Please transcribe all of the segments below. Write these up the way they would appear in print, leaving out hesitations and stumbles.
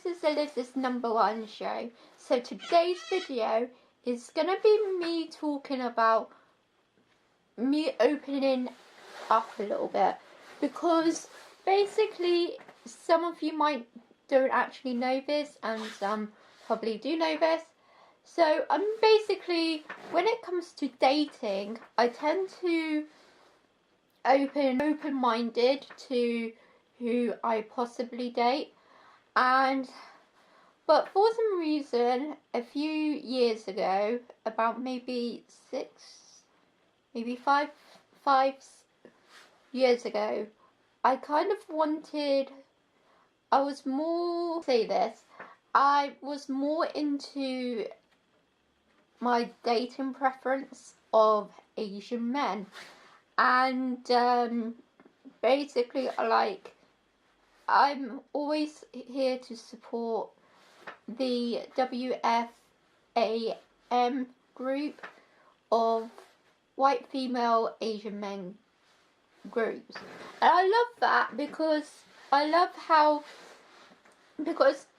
Preferences Eliz's #1 show. So today's video is going to be me talking about me opening up a little bit, because basically some of you don't actually know this and some probably do know this. So I'm basically, when it comes to dating, I tend to open-minded to who I possibly date, but for some reason a few years ago, about maybe 5 years ago, I was more into my dating preference of Asian men, and basically I'm always here to support the WFAM group of white female Asian men groups, and I love that because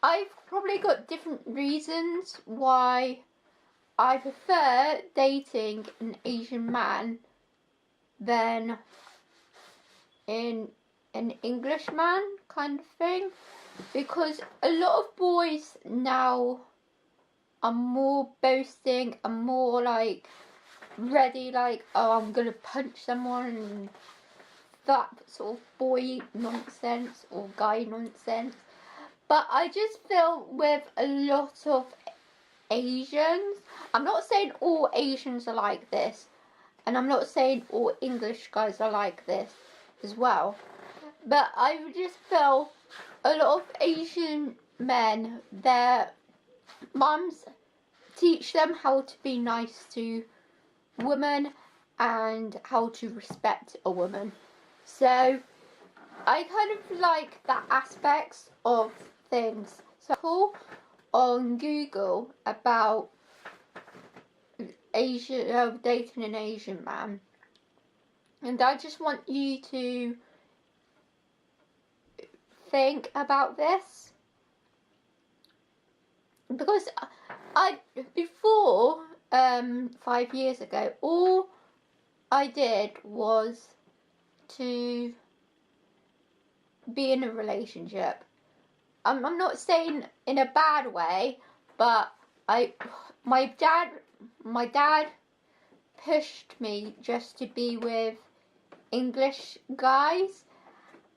I've probably got different reasons why I prefer dating an Asian man than an English man, kind of thing, because a lot of boys now are more boasting and more ready, oh, I'm gonna punch someone, and that sort of boy nonsense or guy nonsense. But I just feel with a lot of Asians, I'm not saying all Asians are like this, and I'm not saying all English guys are like this as well, but I just feel a lot of Asian men, their mums teach them how to be nice to women and how to respect a woman. So I kind of like that aspects of things. So on Google about dating an Asian man, and I just want you to think about this, because before 5 years ago, all I did was to be in a relationship. I'm not saying in a bad way, but my dad pushed me just to be with English guys,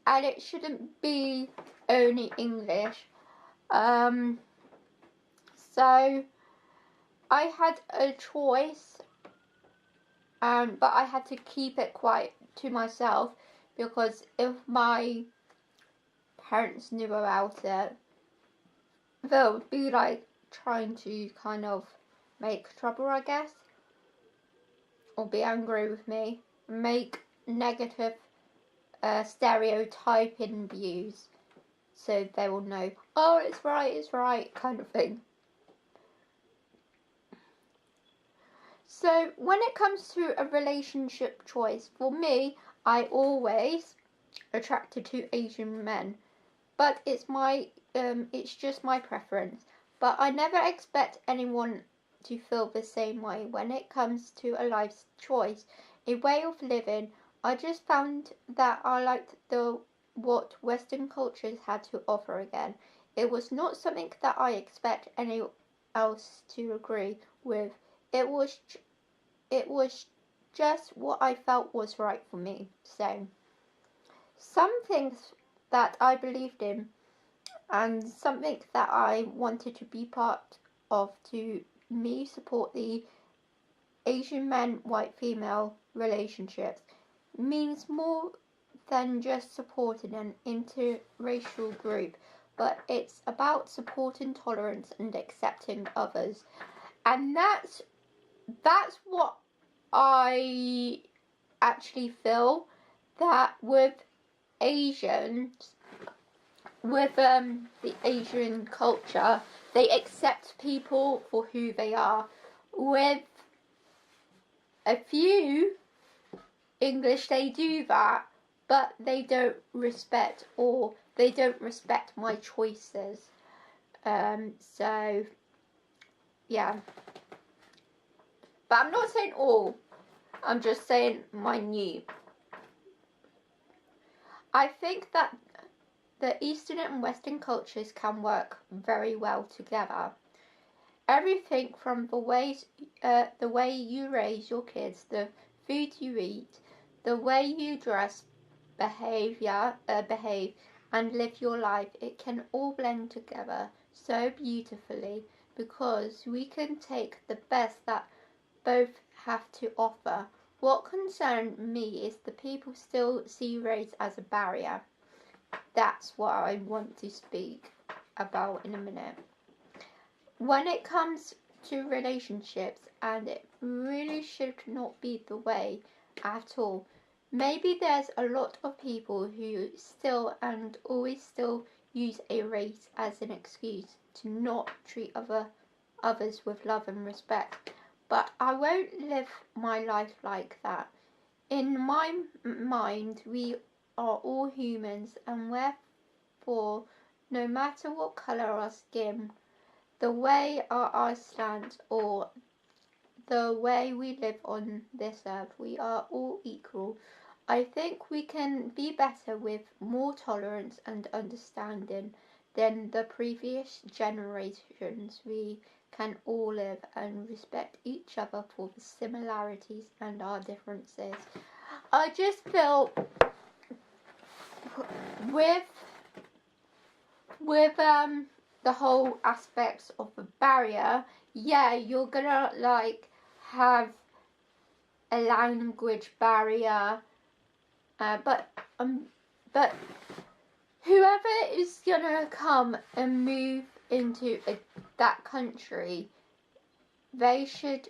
and it shouldn't be only English. So I had a choice, but I had to keep it quiet to myself, because if my parents knew about it, they would be trying to kind of make trouble, I guess, or be angry with me, make negative stereotyping views, so they will know, oh, it's right, kind of thing. So when it comes to a relationship choice, for me, I always attracted to Asian men, but it's just my preference. But I never expect anyone to feel the same way when it comes to a life choice, a way of living. I just found that I liked what Western cultures had to offer again. It was not something that I expect anyone else to agree with. It was just what I felt was right for me. So some things that I believed in and something that I wanted to be part of to me support the Asian men, white female relationships means more than just supporting an interracial group, but it's about supporting tolerance and accepting others. And that's what I actually feel, that with Asians, with the Asian culture, they accept people for who they are. With a few English, they do that, but they don't respect my choices. So yeah, but I'm not saying all, I'm just saying minute. I think that the Eastern and Western cultures can work very well together. Everything from the way you raise your kids, the food you eat, the way you dress, behave, and live your life, it can all blend together so beautifully because we can take the best that both have to offer. What concerns me is the people still see race as a barrier. That's what I want to speak about in a minute. When it comes to relationships, and it really should not be the way at all. Maybe there's a lot of people who still and always still use a race as an excuse to not treat others with love and respect. But I won't live my life like that. In my mind, we are all humans, and wherefore, no matter what colour our skin, the way our eyes slant, or the way we live on this earth, we are all equal. I think we can be better with more tolerance and understanding than the previous generations. We can all live and respect each other for the similarities and our differences. I just feel with the whole aspects of the barrier, yeah, you're gonna like have a language barrier, but whoever is gonna come and move into that country, they should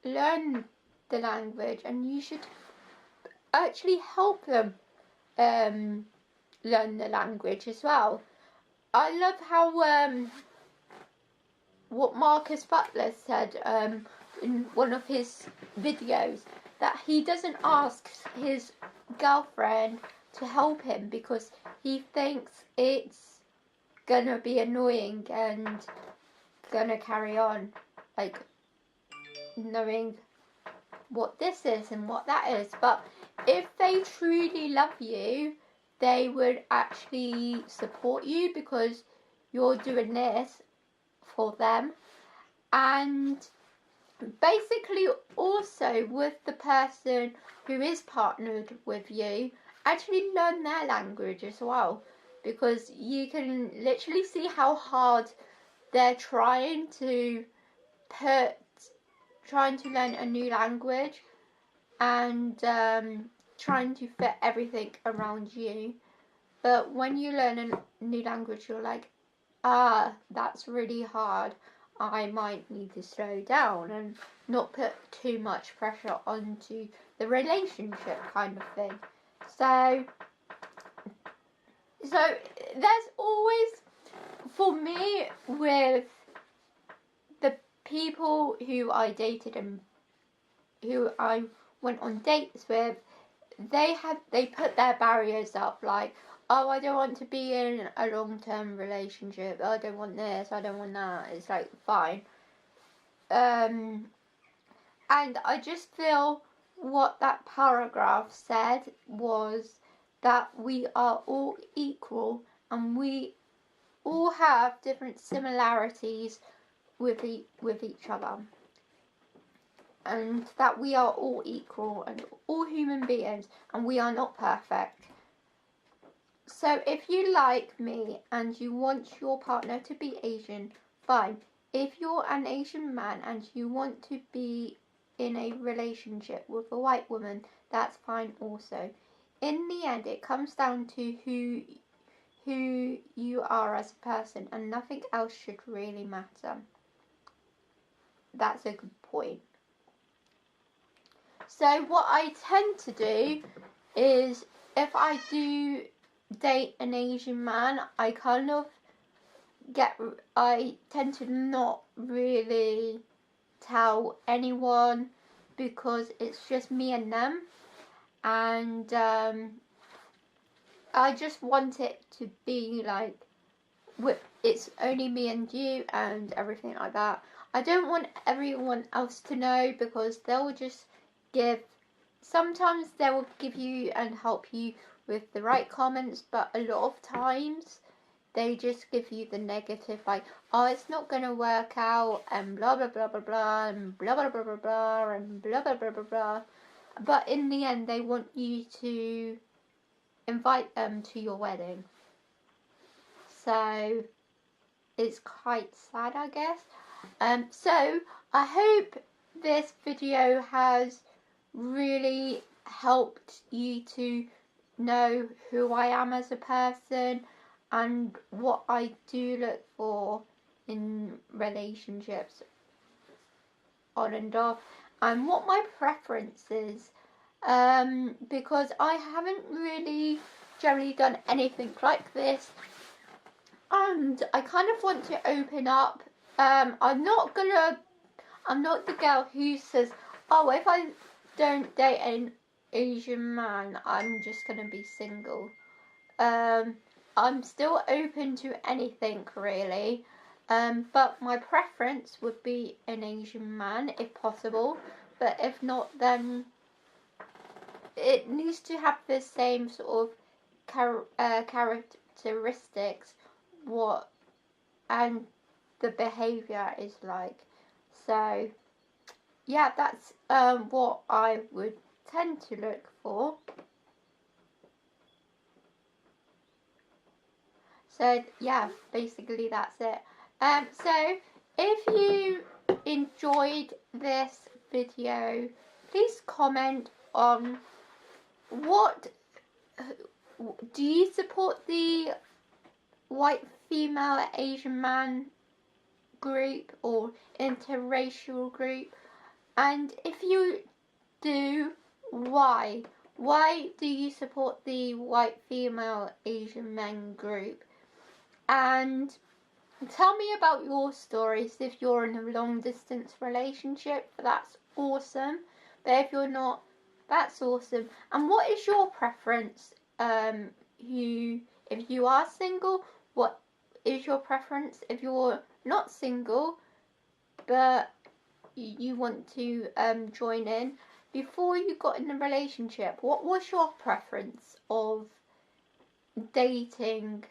learn the language, and you should actually help them learn the language as well. I love how what Marcus Butler said in one of his videos, that he doesn't ask his girlfriend to help him because he thinks it's gonna be annoying and gonna carry on like knowing what this is and what that is. But if they truly love you, they would actually support you because you're doing this for them. And basically also with the person who is partnered with you, actually learn their language as well, because you can literally see how hard they're trying to learn a new language and trying to fit everything around you. But when you learn a new language, you're like, that's really hard. I might need to slow down and not put too much pressure onto the relationship kind of thing. So there's always, for me, with the people who I dated and who I went on dates with, they put their barriers up, like, oh, I don't want to be in a long-term relationship, I don't want this, I don't want that. It's like, fine. And I just feel what that paragraph said was that we are all equal and we all have different similarities with each other, and that we are all equal and all human beings, and we are not perfect. So if you like me and you want your partner to be Asian, fine. If you're an Asian man and you want to be in a relationship with a white woman, that's fine also. In the end, it comes down to who you are as a person, and nothing else should really matter. That's a good point. So what I tend to do is, if I do date an Asian man, I tend to not really tell anyone, because it's just me and them, and I just want it to be like it's only me and you and everything like that. I don't want everyone else to know, because they'll just sometimes they will give you and help you with the right comments, but a lot of times they just give you the negative, like, oh, it's not going to work out, and blah blah blah blah blah, and blah blah blah blah blah, and blah blah blah blah blah. But in the end, they want you to invite them to your wedding. So it's quite sad, I guess. So I hope this video has really helped you to know who I am as a person and what I do look for in relationships, on and off, and what my preference is, because I haven't really generally done anything like this, and I kind of want to open up. I'm not the girl who says, oh, if I don't date an Asian man, I'm just gonna be single. I'm still open to anything, really, but my preference would be an Asian man if possible, but if not, then it needs to have the same sort of characteristics and the behaviour is like. So yeah, that's what I would tend to look for. So yeah, basically that's it. So if you enjoyed this video, please comment on what do you support, the white female Asian man group or interracial group, and if you do, why do you support the white female Asian men group? And tell me about your stories. If you're in a long distance relationship, that's awesome, but if you're not, that's awesome. And what is your preference? If you are single, what is your preference? If you're not single but you want to join in, before you got in a relationship, what was your preference of dating?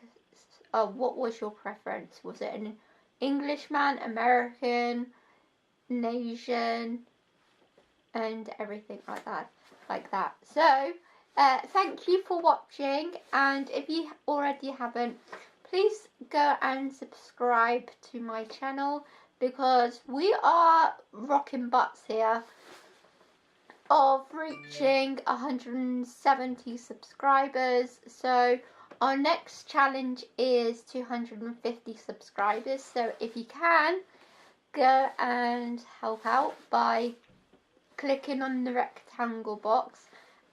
What was your preference? Was it an Englishman, American, an Asian, and everything like that? So thank you for watching, and if you already haven't, please go and subscribe to my channel, because we are rocking butts here of reaching 170 subscribers. So our next challenge is 250 subscribers. So if you can, go and help out by clicking on the rectangle box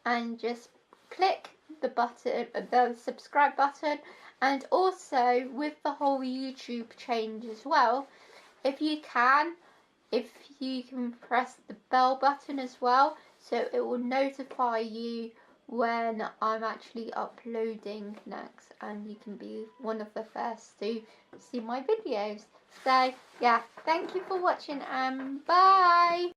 and just click the button, the subscribe button, and also with the whole YouTube change as well, if you can press the bell button as well, so it will notify you when I'm actually uploading next, and you can be one of the first to see my videos. So yeah, thank you for watching, and bye.